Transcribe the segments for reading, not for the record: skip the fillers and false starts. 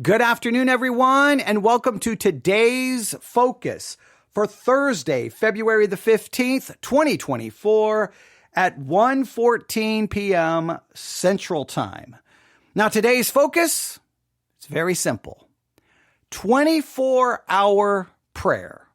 Good afternoon, everyone, and welcome to today's focus for Thursday, February the 15th, 2024 at 1:14 p.m. Central Time. Now, today's focus, it's very simple. 24-hour prayer.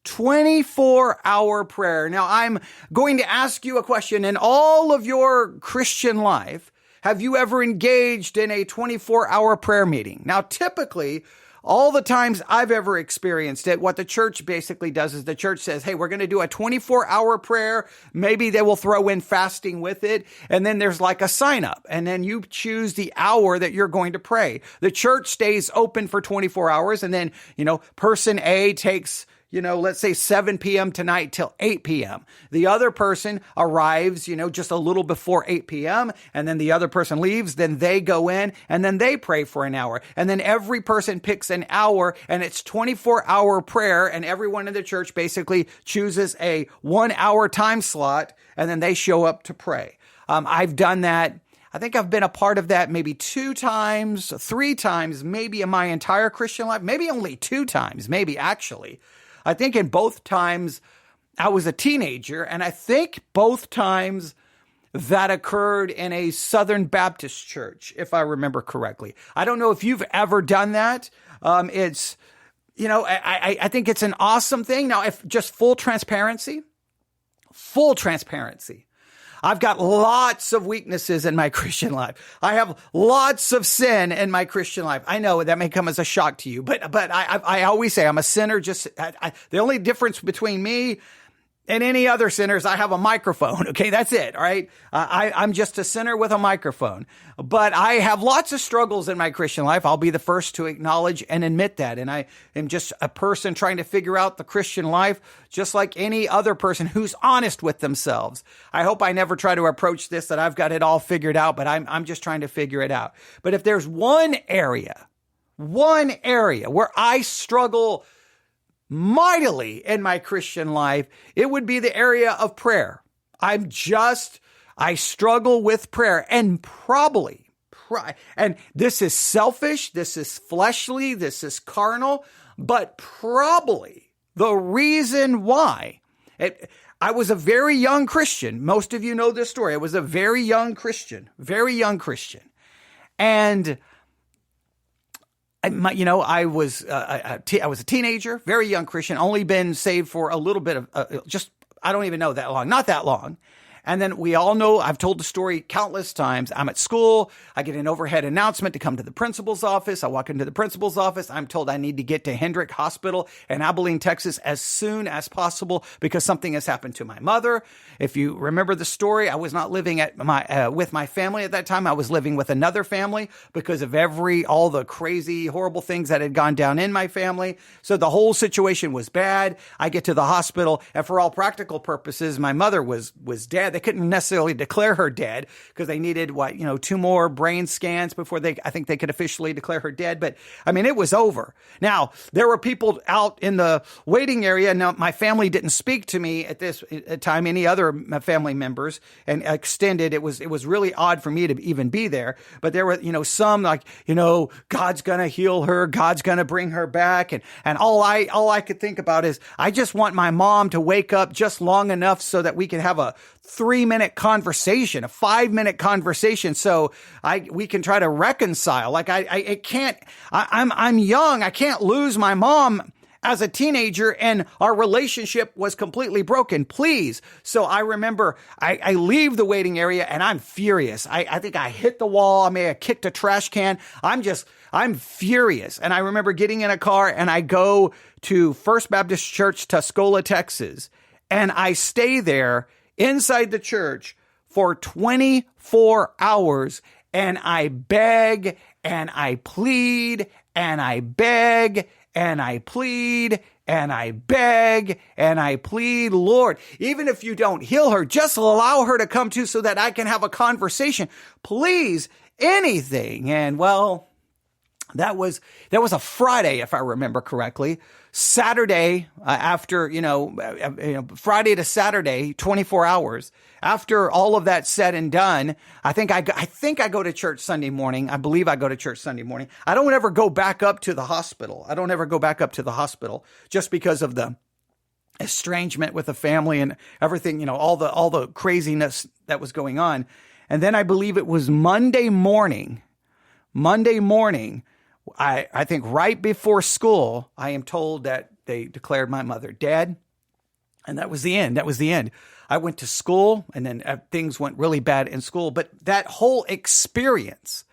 24-hour prayer. Now, I'm going to ask you a question. In all of your Christian life, have you ever engaged in a 24-hour prayer meeting? Now, typically, all the times I've ever experienced it, what the church basically does is the church says, hey, we're going to do a 24-hour prayer. Maybe they will throw in fasting with it. And then there's like a sign up. And then you choose the hour that you're going to pray. The church stays open for 24 hours. And then, person A takes let's say 7 p.m. tonight till 8 p.m. The other person arrives, just a little before 8 p.m. And then the other person leaves. Then they go in and then they pray for an hour. And then every person picks an hour and it's 24-hour prayer. And everyone in the church basically chooses a 1-hour time slot and then they show up to pray. I've done that. I think I've been a part of that maybe 2 times, 3 times, maybe in my entire Christian life, maybe only 2 times, maybe actually. I think in both times I was a teenager, and I think both times that occurred in a Southern Baptist church, if I remember correctly. I don't know if you've ever done that. I think it's an awesome thing. Now, if just full transparency, I've got lots of weaknesses in my Christian life. I have lots of sin in my Christian life. I know that may come as a shock to you, but I always say I'm a sinner. The only difference between me and any other sinner is I have a microphone. Okay, that's it. All right. I'm just a sinner with a microphone, but I have lots of struggles in my Christian life. I'll be the first to acknowledge and admit that. And I am just a person trying to figure out the Christian life, just like any other person who's honest with themselves. I hope I never try to approach this that I've got it all figured out, but I'm just trying to figure it out. But if there's one area where I struggle mightily in my Christian life, it would be the area of prayer. I struggle with prayer, and and this is selfish, this is fleshly, this is carnal, but probably the reason why I was a very young Christian. Most of you know this story. I was a very young Christian. And I was a teenager, very young Christian, only been saved for a little bit of I don't even know that long, not that long. And then we all know, I've told the story countless times. I'm at school. I get an overhead announcement to come to the principal's office. I walk into the principal's office. I'm told I need to get to Hendrick Hospital in Abilene, Texas as soon as possible because something has happened to my mother. If you remember the story, I was not living with my family at that time. I was living with another family because of all the crazy, horrible things that had gone down in my family. So the whole situation was bad. I get to the hospital, and for all practical purposes, my mother was dead. They couldn't necessarily declare her dead because they needed 2 more brain scans before I think they could officially declare her dead. But I mean, it was over. Now, there were people out in the waiting area. Now, my family didn't speak to me at this time, any other family members, and extended. It was really odd for me to even be there. But there were, some God's going to heal her. God's going to bring her back. And all I could think about is I just want my mom to wake up just long enough so that we can have a 3-minute conversation, a 5-minute conversation, so we can try to reconcile. I'm young. I can't lose my mom as a teenager, and our relationship was completely broken. Please. So I remember I leave the waiting area and I'm furious. I think I hit the wall. I may have kicked a trash can. I'm furious. And I remember getting in a car and I go to First Baptist Church, Tuscola, Texas, and I stay there inside the church for 24 hours, and I beg and I plead and I beg and I plead and I beg and I plead, Lord, even if you don't heal her, just allow her to come to so that I can have a conversation. Please, anything. And That was a Friday, if I remember correctly. Saturday, after, Friday to Saturday, 24 hours. After all of that said and done, I think I go to church Sunday morning. I believe I go to church Sunday morning. I don't ever go back up to the hospital. Just because of the estrangement with the family and everything, all the craziness that was going on. And then I believe it was Monday morning, I think right before school, I am told that they declared my mother dead. And that was the end. I went to school, and then things went really bad in school. But that whole experience,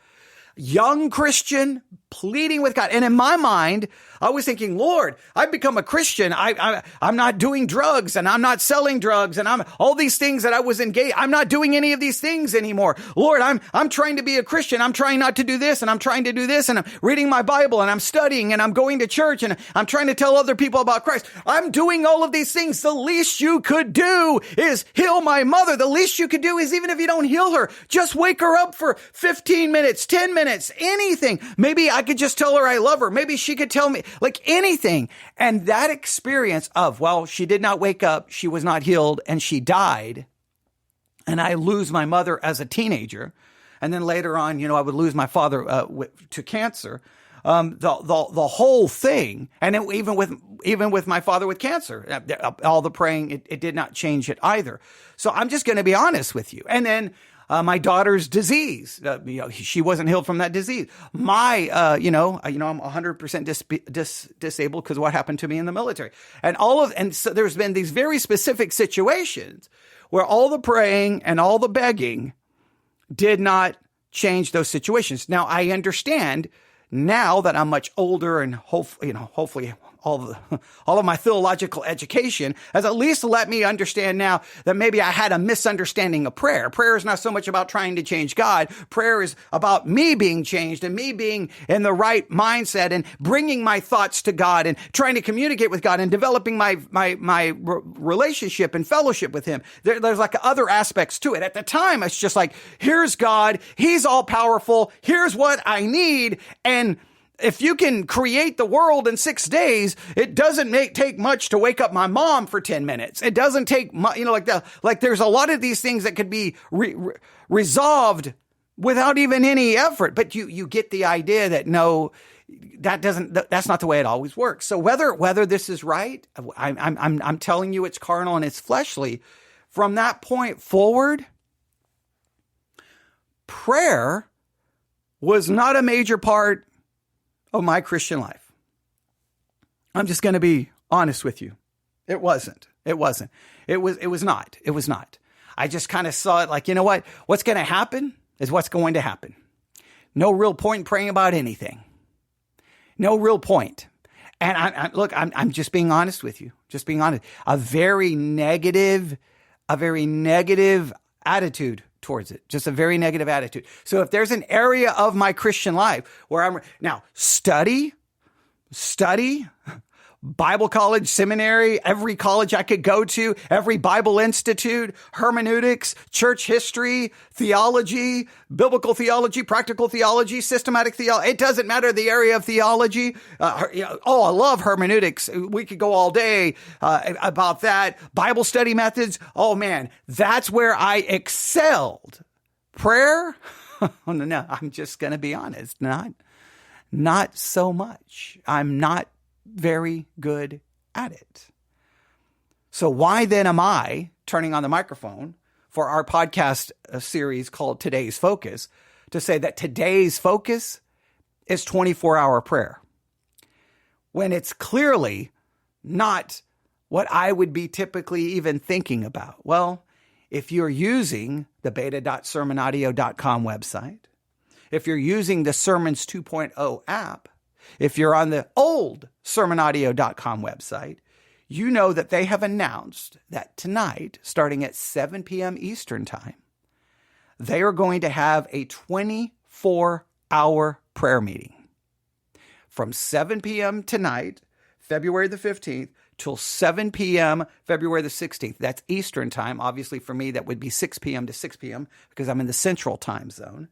young Christian pleading with God. And in my mind, I was thinking, Lord, I've become a Christian. I'm not doing drugs, and I'm not selling drugs, and I'm all these things that I was engaged. I'm not doing any of these things anymore. Lord, I'm trying to be a Christian. I'm trying not to do this, and I'm trying to do this, and I'm reading my Bible, and I'm studying, and I'm going to church, and I'm trying to tell other people about Christ. I'm doing all of these things. The least you could do is heal my mother. The least you could do is, even if you don't heal her, just wake her up for 15 minutes, 10 minutes, anything. Maybe I could just tell her I love her. Maybe she could tell me, like, anything. And that experience of, well, she did not wake up, she was not healed, and she died. And I lose my mother as a teenager. And then later on, I would lose my father to cancer. The whole thing, and it, even with my father with cancer, all the praying, it did not change it either. So I'm just going to be honest with you. And then my daughter's disease, she wasn't healed from that disease. I'm 100% disabled because of what happened to me in the military, and so there's been these very specific situations where all the praying and all the begging did not change those situations. Now I understand now that I'm much older, and hopefully all of my theological education has at least let me understand now that maybe I had a misunderstanding of prayer. Prayer is not so much about trying to change God. Prayer is about me being changed and me being in the right mindset and bringing my thoughts to God and trying to communicate with God and developing my relationship and fellowship with Him. There's like other aspects to it. At the time, it's just like, here's God. He's all powerful. Here's what I need. And if you can create the world in 6 days, it doesn't take much to wake up my mom for 10 minutes. It doesn't take much, there's a lot of these things that could be resolved without even any effort. But you get the idea that no, that's not the way it always works. So whether this is right, I'm telling you it's carnal and it's fleshly. From that point forward, prayer was not a major part of my Christian life. I'm just going to be honest with you. It wasn't. It was not. I just kind of saw it like, you know what? What's going to happen is what's going to happen. No real point in praying about anything. No real point. And I'm just being honest with you. Just being honest. A very negative attitude towards it. Just a very negative attitude. So if there's an area of my Christian life where I'm now study, Bible college, seminary, every college I could go to, every Bible institute, hermeneutics, church history, theology, biblical theology, practical theology, systematic theology. It doesn't matter the area of theology. I love hermeneutics. We could go all day about that. Bible study methods. Oh man, that's where I excelled. Prayer? No, I'm just going to be honest. Not so much. I'm not very good at it. So why then am I turning on the microphone for our podcast series called Today's Focus to say that today's focus is 24-hour prayer, when it's clearly not what I would be typically even thinking about? Well, if you're using the beta.sermonaudio.com website, if you're using the Sermons 2.0 app, if you're on the old sermonaudio.com website, you know that they have announced that tonight, starting at 7 p.m. Eastern Time, they are going to have a 24-hour prayer meeting. From 7 p.m. tonight, February the 15th, till 7 p.m. February the 16th. That's Eastern Time. Obviously, for me, that would be 6 p.m. to 6 p.m. because I'm in the Central Time Zone.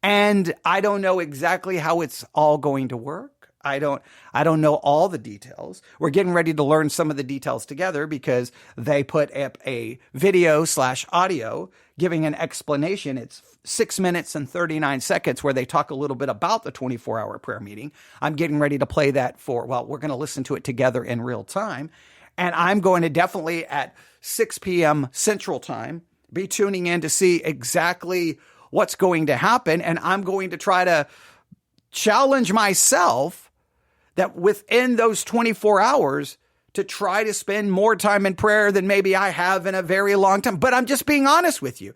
And I don't know exactly how it's all going to work. I don't know all the details. We're getting ready to learn some of the details together because they put up a video/audio giving an explanation. It's 6 minutes and 39 seconds where they talk a little bit about the 24-hour prayer meeting. I'm getting ready to play that we're going to listen to it together in real time. And I'm going to definitely at 6 p.m. Central Time be tuning in to see exactly what's going to happen. And I'm going to try to challenge myself that within those 24 hours to try to spend more time in prayer than maybe I have in a very long time. But I'm just being honest with you.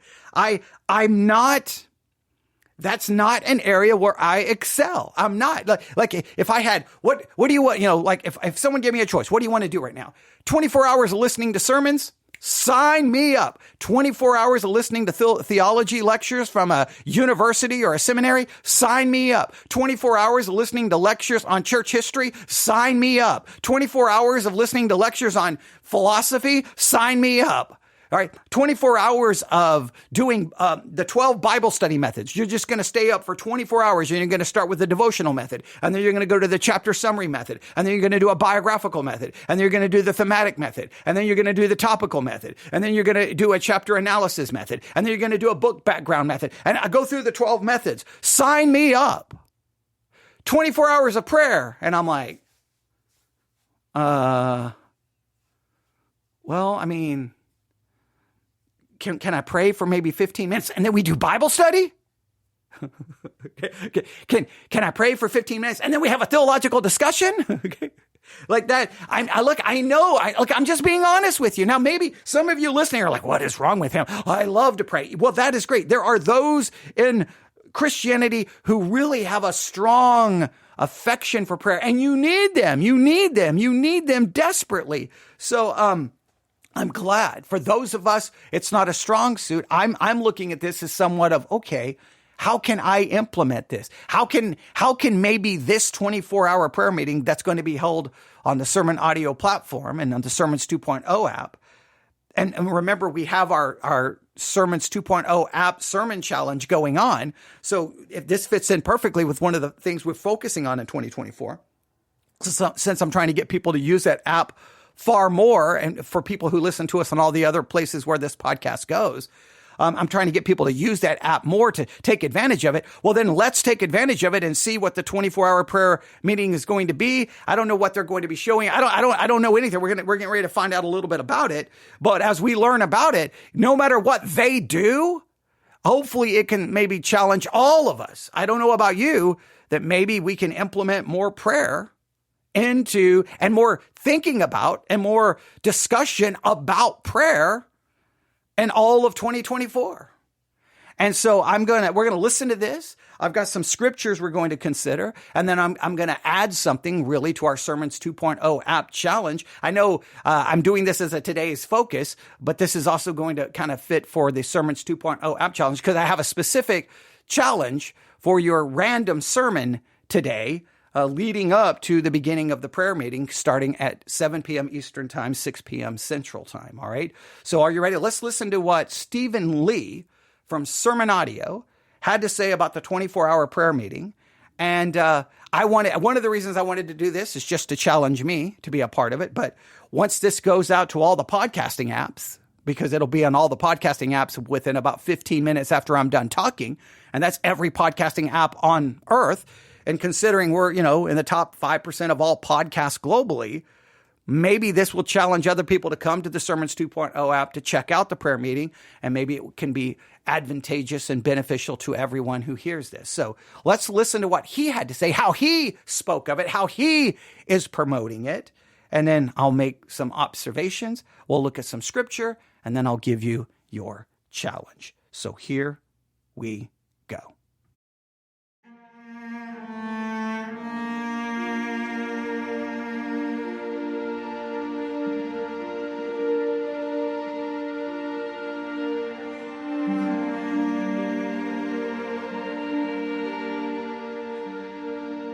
That's not an area where I excel. I'm not like if I had, what do you want? Like if someone gave me a choice, what do you want to do right now? 24 hours of listening to sermons? Sign me up. 24 hours of listening to theology lectures from a university or a seminary? Sign me up. 24 hours of listening to lectures on church history? Sign me up. 24 hours of listening to lectures on philosophy? Sign me up. All right, 24 hours of doing the 12 Bible study methods. You're just going to stay up for 24 hours and you're going to start with the devotional method. And then you're going to go to the chapter summary method. And then you're going to do a biographical method. And then you're going to do the thematic method. And then you're going to do the topical method. And then you're going to do a chapter analysis method. And then you're going to do a book background method. And I go through the 12 methods. Sign me up. 24 hours of prayer. And I'm like, well, I mean, Can I pray for maybe 15 minutes and then we do Bible study? Can I pray for 15 minutes and then we have a theological discussion? Like that. I'm just being honest with you. Now, maybe some of you listening are like, what is wrong with him? I love to pray. Well, that is great. There are those in Christianity who really have a strong affection for prayer, and you need them. You need them desperately. So, I'm glad. For those of us, it's not a strong suit. I'm looking at this as somewhat of, okay, how can I implement this? How can maybe this 24-hour prayer meeting that's going to be held on the Sermon Audio platform and on the Sermons 2.0 app? And remember, we have our Sermons 2.0 app sermon challenge going on. So if this fits in perfectly with one of the things we're focusing on in 2024, since I'm trying to get people to use that app far more, and for people who listen to us on all the other places where this podcast goes, I'm trying to get people to use that app more to take advantage of it. Well, then let's take advantage of it and see what the 24-hour prayer meeting is going to be. I don't know what they're going to be showing. I don't know anything. We're getting ready to find out a little bit about it. But as we learn about it, no matter what they do, hopefully it can maybe challenge all of us. I don't know about you, that maybe we can implement more prayer into and more thinking about and more discussion about prayer in all of 2024. And so we're going to listen to this. I've got some scriptures we're going to consider, and then I'm going to add something really to our Sermons 2.0 app challenge. I know I'm doing this as a today's focus, but this is also going to kind of fit for the Sermons 2.0 app challenge because I have a specific challenge for your random sermon today, leading up to the beginning of the prayer meeting, starting at 7 p.m. Eastern Time, 6 p.m. Central Time. All right. So are you ready? Let's listen to what Stephen Lee from Sermon Audio had to say about the 24-hour prayer meeting. And one of the reasons I wanted to do this is just to challenge me to be a part of it. But once this goes out to all the podcasting apps, because it'll be on all the podcasting apps within about 15 minutes after I'm done talking, and that's every podcasting app on earth. And considering we're, in the top 5% of all podcasts globally, maybe this will challenge other people to come to the Sermons 2.0 app to check out the prayer meeting, and maybe it can be advantageous and beneficial to everyone who hears this. So let's listen to what he had to say, how he spoke of it, how he is promoting it, and then I'll make some observations. We'll look at some scripture, and then I'll give you your challenge. So here we go.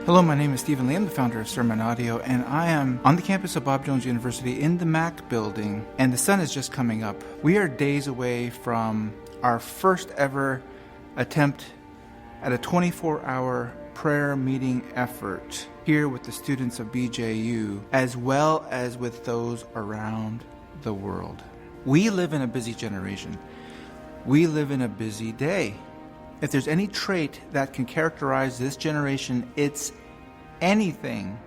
Hello, my name is Stephen Lee. I'm the founder of Sermon Audio, and I am on the campus of Bob Jones University in the Mac building, and the sun is just coming up. We are days away from our first ever attempt at a 24-hour prayer meeting effort here with the students of BJU, as well as with those around the world. We live in a busy generation. We live in a busy day. If there's any trait that can characterize this generation, it's anything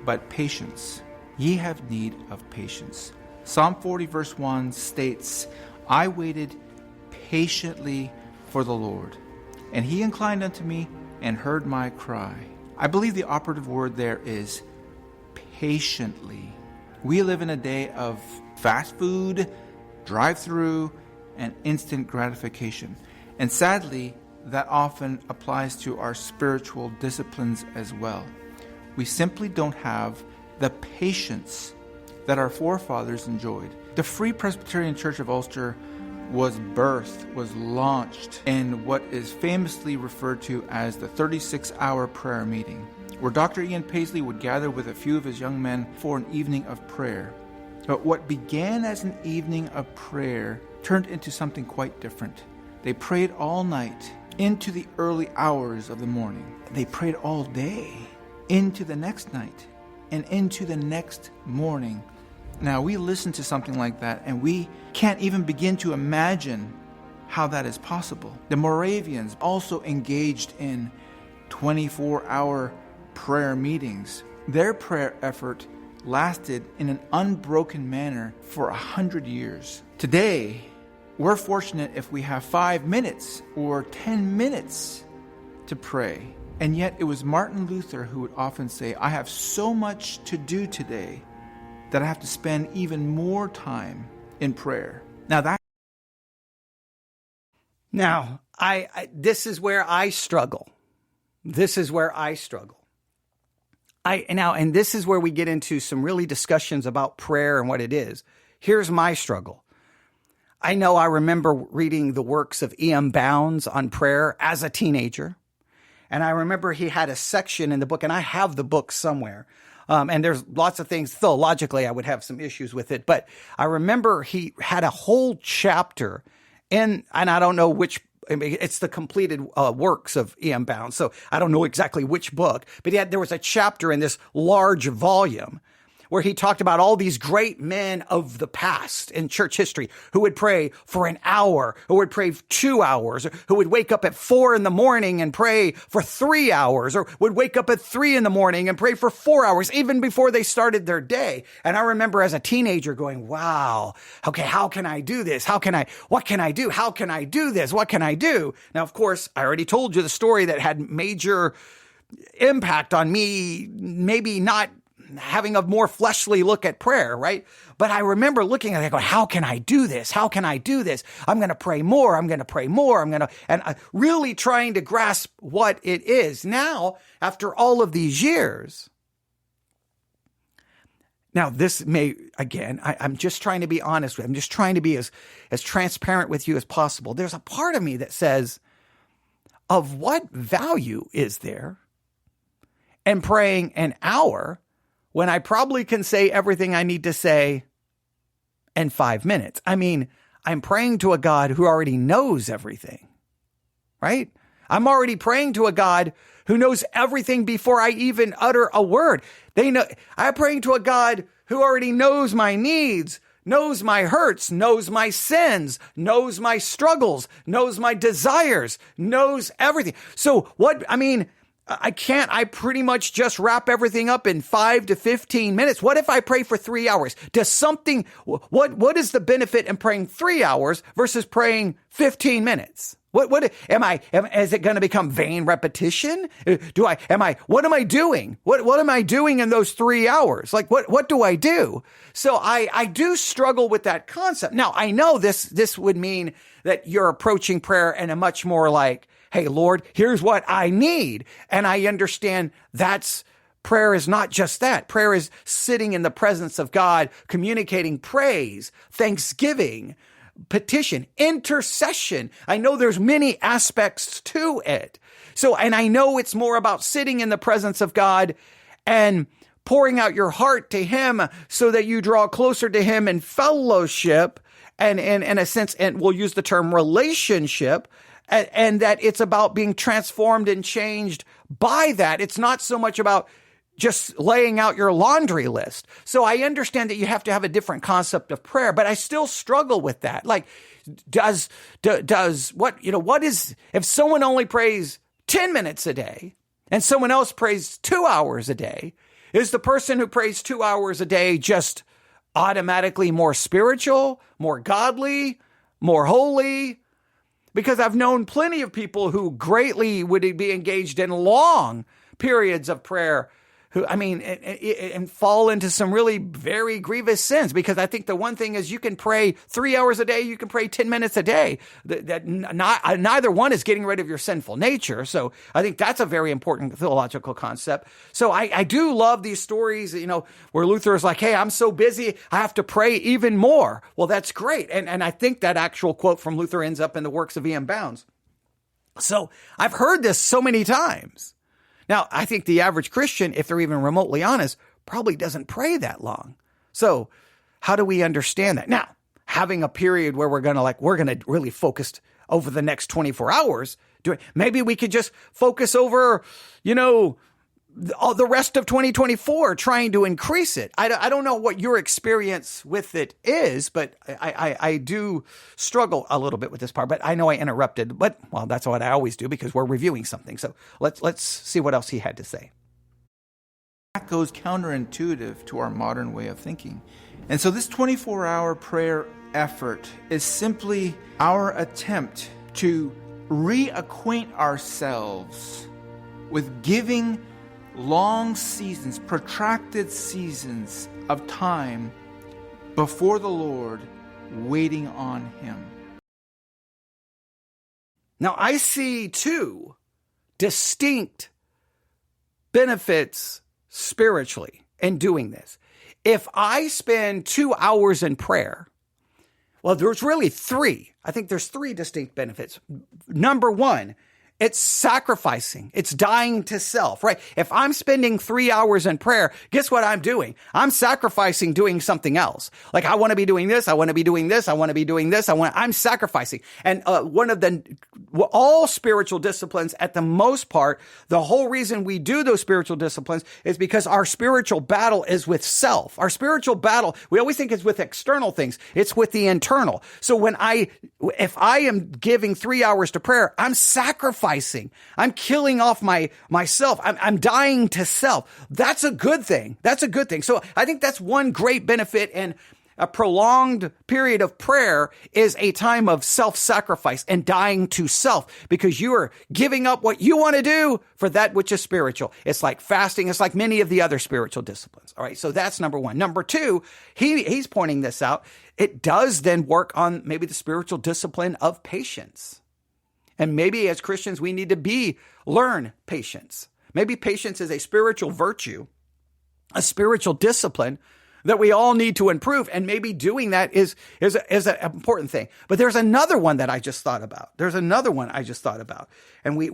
but patience. Ye have need of patience. Psalm 40 verse 1 states, I waited patiently for the Lord, and he inclined unto me and heard my cry. I believe the operative word there is patiently. We live in a day of fast food, drive-through, and instant gratification. And sadly, that often applies to our spiritual disciplines as well. We simply don't have the patience that our forefathers enjoyed. The Free Presbyterian Church of Ulster was launched in what is famously referred to as the 36-hour prayer meeting, where Dr. Ian Paisley would gather with a few of his young men for an evening of prayer. But what began as an evening of prayer turned into something quite different. They prayed all night into the early hours of the morning. They prayed all day into the next night and into the next morning. Now, we listen to something like that and we can't even begin to imagine how that is possible. The Moravians also engaged in 24-hour prayer meetings. Their prayer effort lasted in an unbroken manner for 100 years. Today, we're fortunate if we have 5 minutes or 10 minutes to pray. And yet it was Martin Luther who would often say, I have so much to do today that I have to spend even more time in prayer. Now, this is where I struggle. This is where I struggle. And this is where we get into some really discussions about prayer and what it is. Here's my struggle. I remember reading the works of E.M. Bounds on prayer as a teenager. And I remember he had a section in the book, and I have the book somewhere. And there's lots of things, theologically, I would have some issues with it. But I remember he had a whole chapter and I don't know which, it's the completed works of E.M. Bounds. So I don't know exactly which book, but there was a chapter in this large volume where he talked about all these great men of the past in church history who would pray for an hour, who would pray 2 hours, who would wake up at 4 a.m. and pray for 3 hours, or would wake up at 3 a.m. and pray for 4 hours, even before they started their day. And I remember as a teenager going, wow, okay, how can I do this? What can I do? How can I do this? What can I do? Now, of course, I already told you the story that had major impact on me, maybe not having a more fleshly look at prayer, right? But I remember looking at it going, how can I do this? How can I do this? I'm going to pray more. And really trying to grasp what it is. Now, after all of these years, now this may, again, I'm just trying to be honest with you. I'm just trying to be as transparent with you as possible. There's a part of me that says, of what value is there in praying an hour when I probably can say everything I need to say in 5 minutes? I mean, I'm praying to a God who already knows everything, right? I'm already praying to a God who knows everything before I even utter a word. I'm praying to a God who already knows my needs, knows my hurts, knows my sins, knows my struggles, knows my desires, knows everything. So I pretty much just wrap everything up in 5 to 15 minutes. What if I pray for 3 hours? What is the benefit in praying 3 hours versus praying 15 minutes? Is it going to become vain repetition? What am I doing? What am I doing in those 3 hours? Like, what do I do? So I do struggle with that concept. Now, I know this would mean that you're approaching prayer in a much more like, hey, Lord, here's what I need. And I understand prayer is not just that. Prayer is sitting in the presence of God, communicating praise, thanksgiving, petition, intercession. I know there's many aspects to it. And I know it's more about sitting in the presence of God and pouring out your heart to Him so that you draw closer to Him in fellowship and in a sense, and we'll use the term relationship, and that it's about being transformed and changed by that. It's not so much about just laying out your laundry list. So I understand that you have to have a different concept of prayer, but I still struggle with that. Like, does what is, if someone only prays 10 minutes a day and someone else prays 2 hours a day, is the person who prays 2 hours a day just automatically more spiritual, more godly, more holy? Because I've known plenty of people who greatly would be engaged in long periods of prayer, and fall into some really very grievous sins. Because I think the one thing is, you can pray 3 hours a day, you can pray 10 minutes a day. Neither one is getting rid of your sinful nature. So I think that's a very important theological concept. So I do love these stories, where Luther is like, hey, I'm so busy, I have to pray even more. Well, that's great. And I think that actual quote from Luther ends up in the works of E.M. Bounds. So I've heard this so many times. Now, I think the average Christian, if they're even remotely honest, probably doesn't pray that long. So how do we understand that? Now, having a period where we're going to really focus over the next 24 hours, maybe we could just focus over, the rest of 2024, trying to increase it. I don't know what your experience with it is, but I do struggle a little bit with this part. But I know I interrupted, but that's what I always do because we're reviewing something. So let's see what else he had to say. That goes counterintuitive to our modern way of thinking. And so this 24-hour prayer effort is simply our attempt to reacquaint ourselves with giving long seasons, protracted seasons of time before the Lord, waiting on Him. Now, I see two distinct benefits spiritually in doing this. If I spend 2 hours in prayer, there's really three. I think there's three distinct benefits. Number one, it's sacrificing. It's dying to self, right? If I'm spending 3 hours in prayer, guess what I'm doing? I'm sacrificing doing something else. Like, I want to be doing this. I want to be doing this. I want to be doing this. I'm sacrificing. And all spiritual disciplines, at the most part, the whole reason we do those spiritual disciplines is because our spiritual battle is with self. Our spiritual battle, we always think it's with external things. It's with the internal. So if I am giving 3 hours to prayer, I'm sacrificing. I'm killing off myself. I'm dying to self. That's a good thing. That's a good thing. So I think that's one great benefit in a prolonged period of prayer, is a time of self-sacrifice and dying to self, because you are giving up what you want to do for that which is spiritual. It's like fasting. It's like many of the other spiritual disciplines. All right. So that's number one. Number two, he's pointing this out. It does then work on maybe the spiritual discipline of patience. And maybe as Christians, we need to learn patience. Maybe patience is a spiritual virtue, a spiritual discipline that we all need to improve. And maybe doing that is an important thing. But there's another one that I just thought about. And we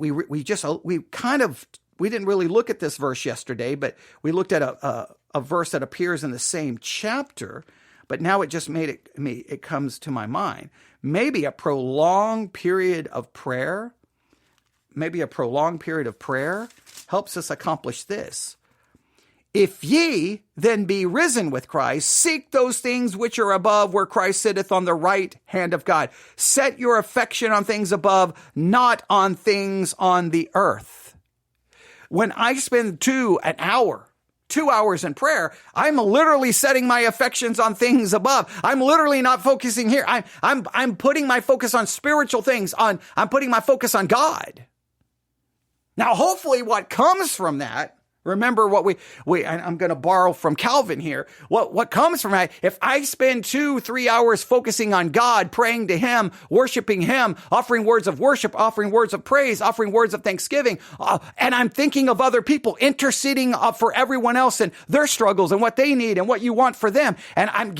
didn't really look at this verse yesterday, but we looked at a verse that appears in the same chapter. But now it just it comes to my mind. Maybe a prolonged period of prayer helps us accomplish this. If ye then be risen with Christ, seek those things which are above, where Christ sitteth on the right hand of God. Set your affection on things above, not on things on the earth. When I spend 2 hours in prayer, I'm literally setting my affections on things above. I'm literally not focusing here. I'm putting my focus on spiritual things. I'm putting my focus on God. Now, hopefully what comes from that, remember what I'm going to borrow from Calvin here. What comes from that, if I spend 2-3 hours focusing on God, praying to Him, worshiping Him, offering words of worship, offering words of praise, offering words of thanksgiving, and I'm thinking of other people, interceding for everyone else and their struggles and what they need and what you want for them. And I'm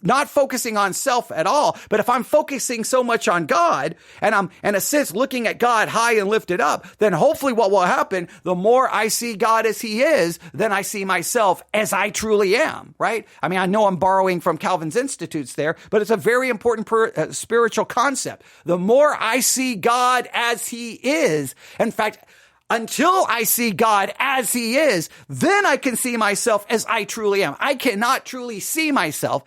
not focusing on self at all. But if I'm focusing so much on God, and I'm in a sense looking at God high and lifted up, then hopefully what will happen, the more I see God as he is, then I see myself as I truly am, right? I mean, I know I'm borrowing from Calvin's Institutes there, but it's a very important spiritual concept. The more I see God as he is, in fact, until I see God as he is, then I can see myself as I truly am. I cannot truly see myself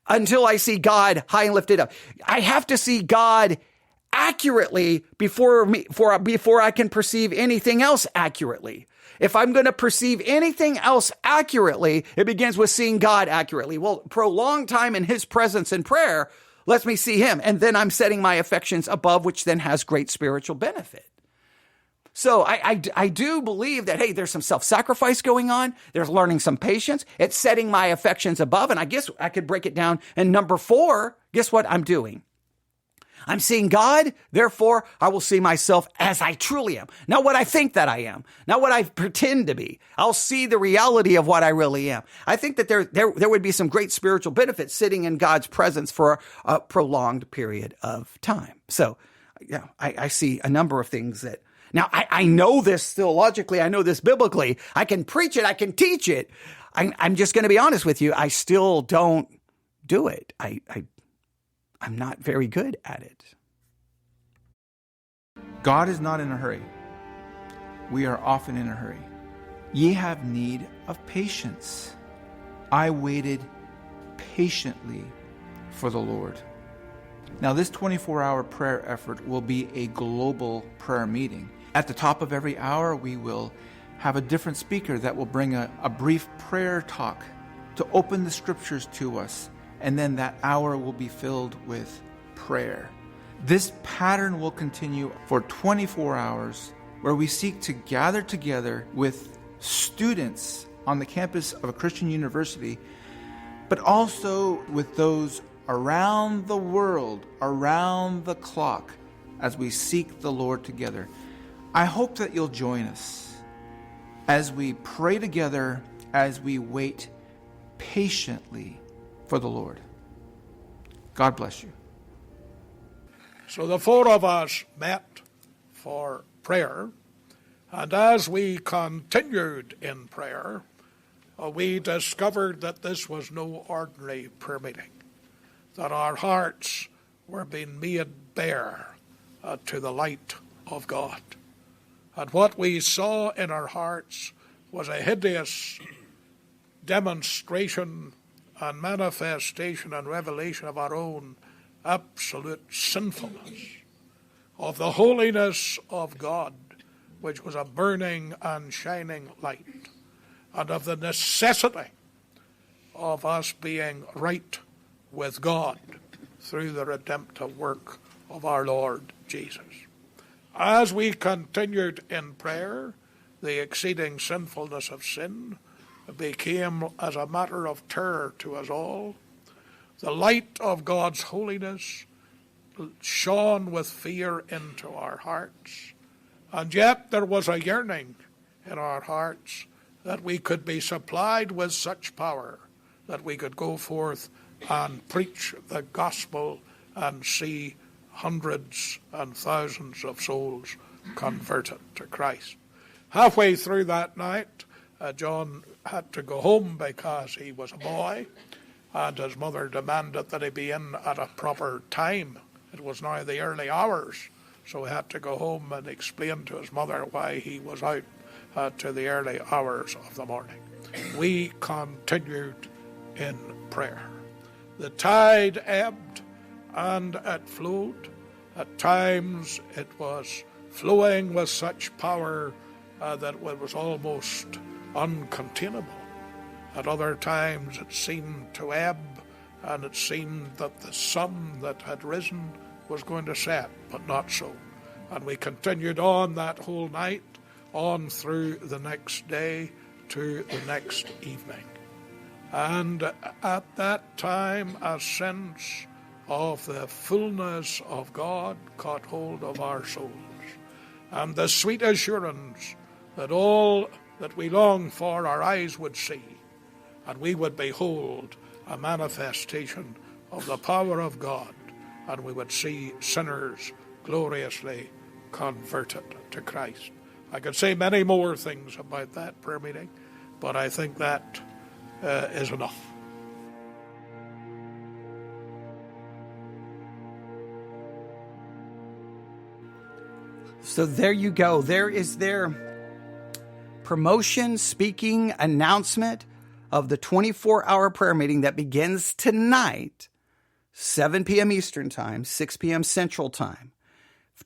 until I see God high and lifted up. I have to see God accurately before I can perceive anything else accurately. If I'm going to perceive anything else accurately, it begins with seeing God accurately. Well, prolonged time in his presence in prayer lets me see him. And then I'm setting my affections above, which then has great spiritual benefit. So I do believe that, hey, there's some self-sacrifice going on. There's learning some patience. It's setting my affections above. And I guess I could break it down. And number 4, guess what I'm doing? I'm seeing God, therefore I will see myself as I truly am. Not what I think that I am, not what I pretend to be. I'll see the reality of what I really am. I think that there would be some great spiritual benefits sitting in God's presence for a prolonged period of time. So, yeah, I see a number of things that, now I know this theologically, I know this biblically. I can preach it, I can teach it. I'm just going to be honest with you. I still don't do it. I'm not very good at it. God is not in a hurry. We are often in a hurry. Ye have need of patience. I waited patiently for the Lord. Now, this 24-hour prayer effort will be a global prayer meeting. At the top of every hour, we will have a different speaker that will bring a brief prayer talk to open the scriptures to us. And then that hour will be filled with prayer. This pattern will continue for 24 hours, where we seek to gather together with students on the campus of a Christian university, but also with those around the world, around the clock, as we seek the Lord together. I hope that you'll join us as we pray together, as we wait patiently for the Lord. God bless you. So the 4 of us met for prayer, and as we continued in prayer, we discovered that this was no ordinary prayer meeting, that our hearts were being made bare to the light of God. And what we saw in our hearts was a hideous demonstration and manifestation and revelation of our own absolute sinfulness, of the holiness of God, which was a burning and shining light, and of the necessity of us being right with God through the redemptive work of our Lord Jesus. As we continued in prayer, the exceeding sinfulness of sin became as a matter of terror to us all. The light of God's holiness shone with fear into our hearts, and yet there was a yearning in our hearts that we could be supplied with such power that we could go forth and preach the gospel and see hundreds and thousands of souls converted to Christ. Halfway through that night, John had to go home because he was a boy, and his mother demanded that he be in at a proper time. It was now the early hours, so he had to go home and explain to his mother why he was out to the early hours of the morning. We continued in prayer. The tide ebbed and it flowed. At times it was flowing with such power that it was almost uncontainable. At other times it seemed to ebb, and it seemed that the sun that had risen was going to set, but not so. And we continued on that whole night, on through the next day to the next evening. And at that time, a sense of the fullness of God caught hold of our souls, and the sweet assurance that all that we long for our eyes would see, and we would behold a manifestation of the power of God, and we would see sinners gloriously converted to Christ. I could say many more things about that prayer meeting, but I think that is enough. So there you go. There is their promotion, speaking, announcement of the 24-hour prayer meeting that begins tonight, 7 p.m. Eastern Time, 6 p.m. Central Time.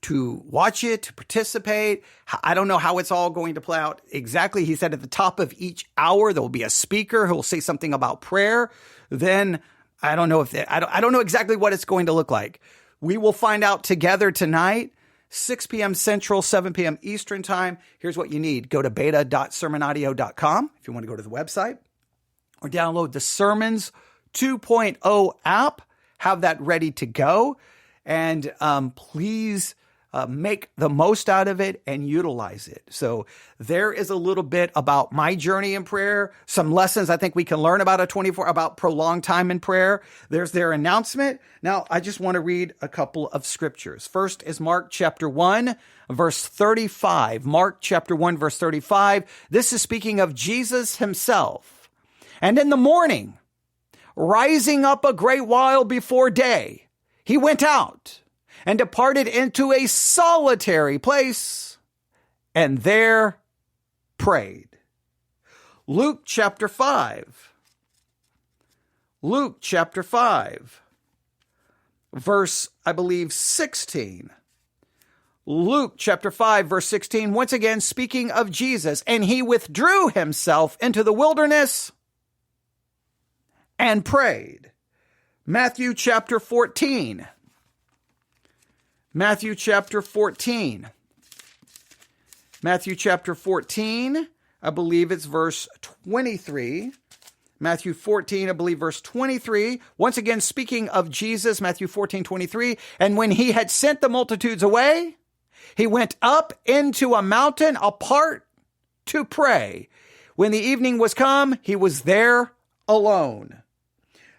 To watch it, to participate. I don't know how it's all going to play out exactly. He said at the top of each hour, there will be a speaker who will say something about prayer. Then I don't know I don't know exactly what it's going to look like. We will find out together tonight, 6 p.m. Central, 7 p.m. Eastern Time. Here's what you need. Go to beta.sermonaudio.com if you want to go to the website, or download the Sermons 2.0 app. Have that ready to go. And please make the most out of it and utilize it. So there is a little bit about my journey in prayer, some lessons I think we can learn about about prolonged time in prayer. There's their announcement. Now, I just want to read a couple of scriptures. First is Mark chapter 1, verse 35. Mark chapter 1, verse 35. This is speaking of Jesus himself. And in the morning, rising up a great while before day, he went out and departed into a solitary place, and there prayed. Luke chapter 5. Luke chapter 5, verse, I believe, 16. Luke chapter 5, verse 16, once again speaking of Jesus, and he withdrew himself into the wilderness and prayed. Matthew chapter 14. Matthew chapter 14. Matthew chapter 14, I believe it's verse 23. Matthew 14, I believe verse 23. Once again, speaking of Jesus, Matthew 14, 23. And when he had sent the multitudes away, he went up into a mountain apart to pray. When the evening was come, he was there alone.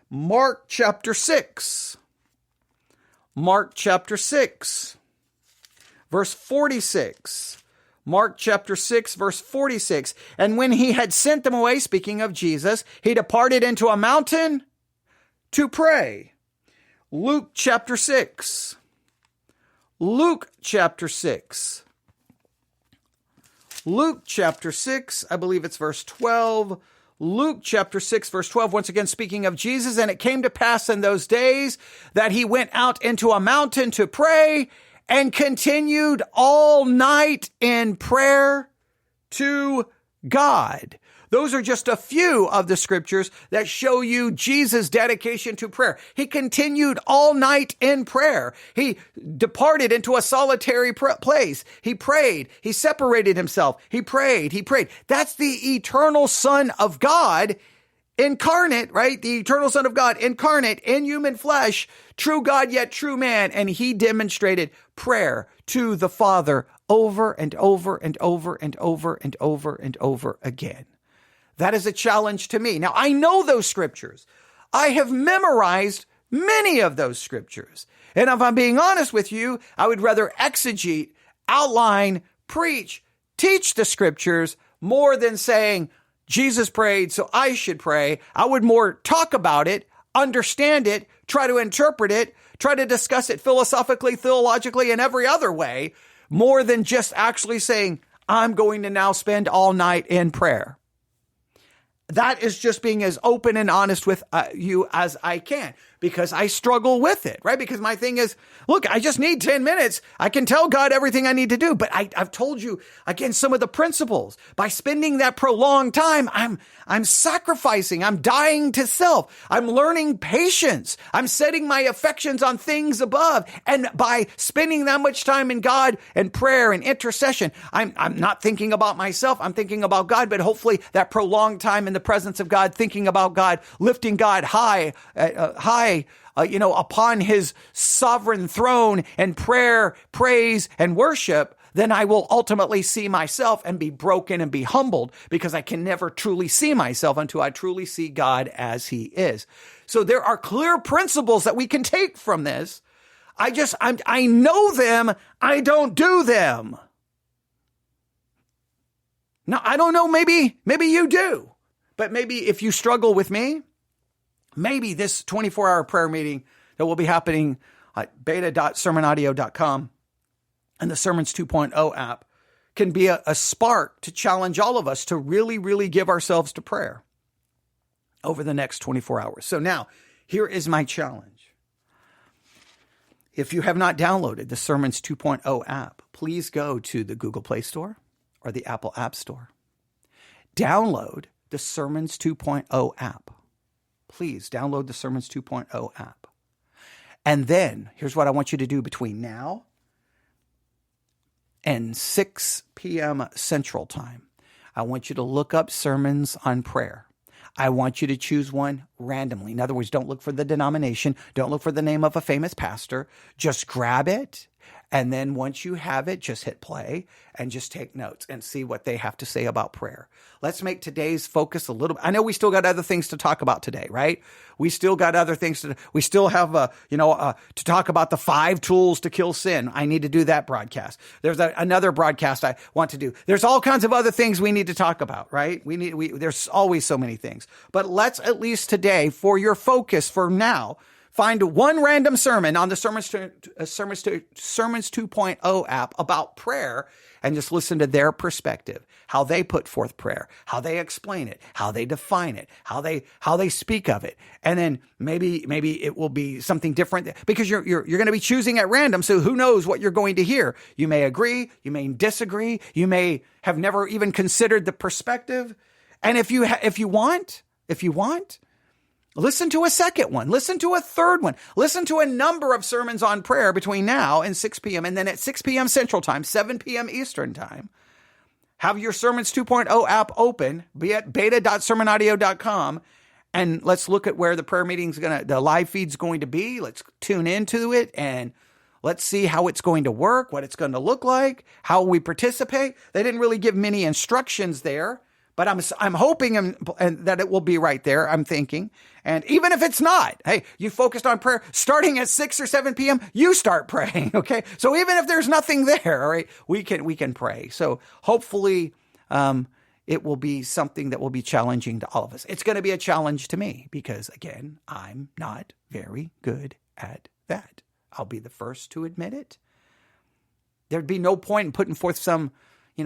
Mark chapter 6. Mark chapter 6, verse 46. Mark chapter 6, verse 46. And when he had sent them away, speaking of Jesus, he departed into a mountain to pray. Luke chapter 6. Luke chapter 6. Luke chapter 6, I believe it's verse 12. Luke chapter 6, verse 12, once again speaking of Jesus, and it came to pass in those days that he went out into a mountain to pray and continued all night in prayer to God. Those are just a few of the scriptures that show you Jesus' dedication to prayer. He continued all night in prayer. He departed into a solitary place. He prayed. He separated himself. He prayed. He prayed. That's the eternal Son of God incarnate, right? The eternal Son of God incarnate in human flesh, true God yet true man. And he demonstrated prayer to the Father over and over and over and over and over and over again. That is a challenge to me. Now, I know those scriptures. I have memorized many of those scriptures. And if I'm being honest with you, I would rather exegete, outline, preach, teach the scriptures more than saying, Jesus prayed, so I should pray. I would more talk about it, understand it, try to interpret it, try to discuss it philosophically, theologically, and every other way, more than just actually saying, I'm going to now spend all night in prayer. That is just being as open and honest with you as I can, because I struggle with it, right? Because my thing is, look, I just need 10 minutes. I can tell God everything I need to do. But I've told you, again, some of the principles. By spending that prolonged time, I'm sacrificing. I'm dying to self. I'm learning patience. I'm setting my affections on things above. And by spending that much time in God and prayer and intercession, I'm not thinking about myself. I'm thinking about God. But hopefully that prolonged time in the presence of God, thinking about God, lifting God high, upon his sovereign throne and prayer, praise, and worship, then I will ultimately see myself and be broken and be humbled, because I can never truly see myself until I truly see God as he is. So there are clear principles that we can take from this. I know them. I don't do them. Now, I don't know, maybe you do, but maybe if you struggle with me, maybe this 24-hour prayer meeting that will be happening at beta.sermonaudio.com and the Sermons 2.0 app can be a spark to challenge all of us to really, really give ourselves to prayer over the next 24 hours. So now, here is my challenge. If you have not downloaded the Sermons 2.0 app, please go to the Google Play Store or the Apple App Store. Download the Sermons 2.0 app. Please download the Sermons 2.0 app. And then, here's what I want you to do between now and 6 p.m. Central Time. I want you to look up sermons on prayer. I want you to choose one randomly. In other words, don't look for the denomination. Don't look for the name of a famous pastor. Just grab it. And then once you have it, just hit play and just take notes and see what they have to say about prayer. Let's make today's focus a little. I know we still got other things to talk about today, right? We still got other things we still have, to talk about the 5 tools to kill sin. I need to do that broadcast. There's another broadcast I want to do. There's all kinds of other things we need to talk about, right? There's always so many things, but let's at least today, for your focus for now, find one random sermon on the Sermons 2.0 app about prayer and just listen to their perspective, how they put forth prayer, how they explain it, how they define it, how they speak of it. And then maybe it will be something different because you're going to be choosing at random. So who knows what you're going to hear? You may agree, you may disagree, you may have never even considered the perspective. And if you want, listen to a second one. Listen to a third one. Listen to a number of sermons on prayer between now and 6 p.m. And then at 6 p.m. Central Time, 7 p.m. Eastern Time, have your Sermons 2.0 app open, be at beta.sermonaudio.com, and let's look at where the prayer meeting's the live feed's going to be. Let's tune into it and let's see how it's going to work, what it's going to look like, how we participate. They didn't really give many instructions there, but I'm hoping and that it will be right there, I'm thinking. And even if it's not, hey, you focused on prayer starting at 6 or 7 p.m., you start praying, okay? So even if there's nothing there, all right, we can pray. So hopefully it will be something that will be challenging to all of us. It's going to be a challenge to me because, again, I'm not very good at that. I'll be the first to admit it. There'd be no point in putting forth some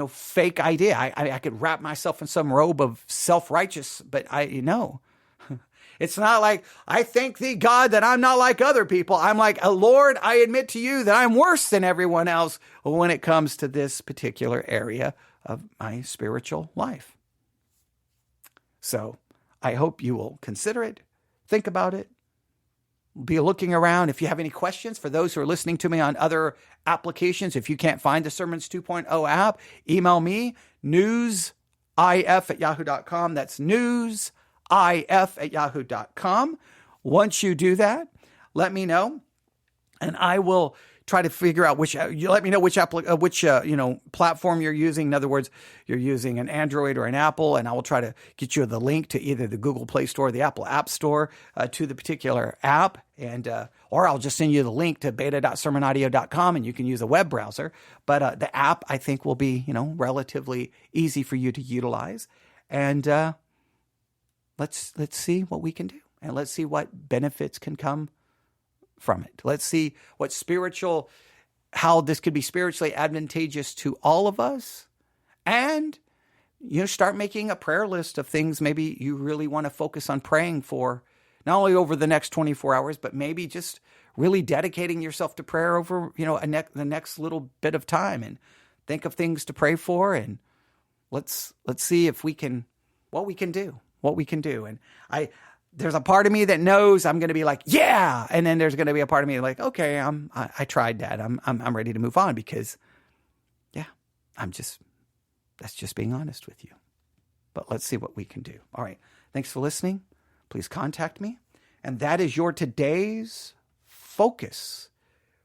fake idea. I could wrap myself in some robe of self-righteous, but it's not like I thank thee, God, that I'm not like other people. I'm like, Lord, I admit to you that I'm worse than everyone else when it comes to this particular area of my spiritual life. So I hope you will consider it, think about it, be looking around. If you have any questions, for those who are listening to me on other applications, if you can't find the Sermons 2.0 app, email me, newsif@yahoo.com. That's newsif@yahoo.com. Once you do that, let me know, and I will try to figure out let me know which platform you're using. In other words, you're using an Android or an Apple, and I will try to get you the link to either the Google Play Store or the Apple App Store to the particular app, and or I'll just send you the link to beta.sermonaudio.com, and you can use a web browser. But the app, I think, will be relatively easy for you to utilize, and let's see what we can do, and let's see what benefits can come from it. Let's see how this could be spiritually advantageous to all of us. And start making a prayer list of things maybe you really want to focus on praying for, not only over the next 24 hours, but maybe just really dedicating yourself to prayer over, the next little bit of time, and think of things to pray for. And let's see what we can do. And there's a part of me that knows I'm going to be like, yeah. And then there's going to be a part of me like, okay, I tried that. I'm ready to move on because, that's just being honest with you. But let's see what we can do. All right. Thanks for listening. Please contact me. And that is your today's focus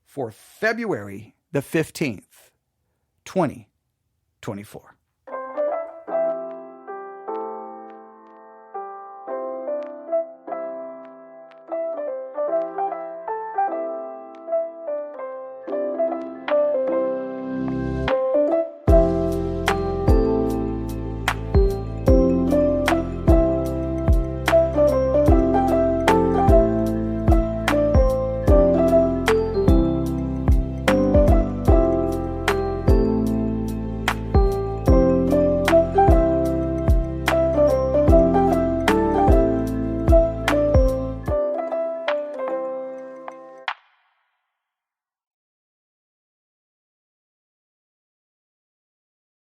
for February the 15th, 2024.